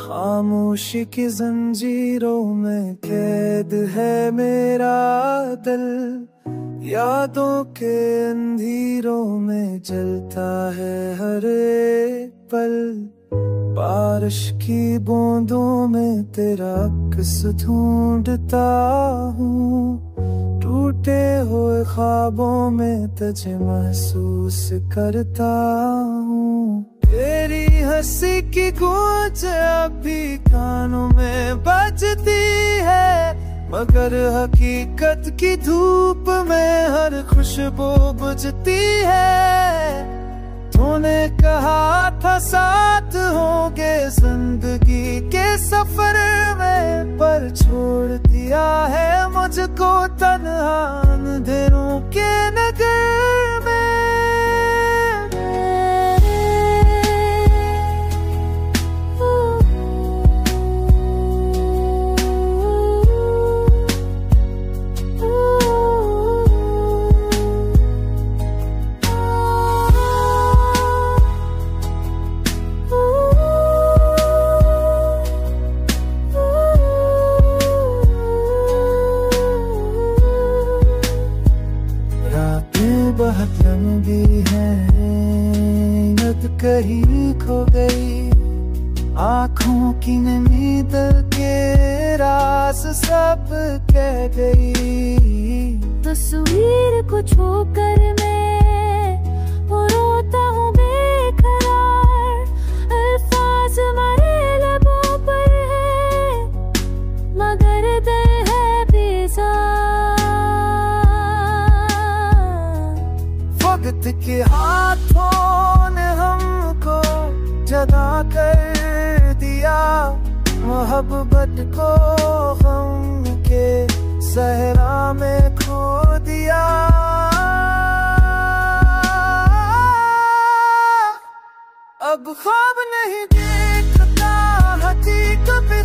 खामोशी की जंजीरों में कैद है मेरा दिल, यादों के अंधेरों में जलता है हर एक पल। बारिश की बूंदों में तेरा अक्स ढूंढता हूँ, टूटे हुए ख्वाबों में तुझे महसूस करता हूँ। तेरी हंसी की गूंज अभी कानों में बजती है, मगर हकीकत की धूप में हर खुशबू बुझती है। तूने कहा था साथ होंगे जिंदगी के सफर में, पर छोड़ दिया है मुझको तन्हा अंधेरों के नगर में। बहुत लंबी है, याद कहीं खो गई, आँखों की नमी दिल के राज सब कह गई। तस्वीर को छोकर मैं वो रोता हूँ बेकरार, अल्फाज हमारे लबों पर है मगर दिल है बेजार। वक्त के हाथों ने हमको जदा कर दिया, मोहब्बत को गम के सहरा में खो दिया। अब ख्वाब नहीं देखता, हकीकत पे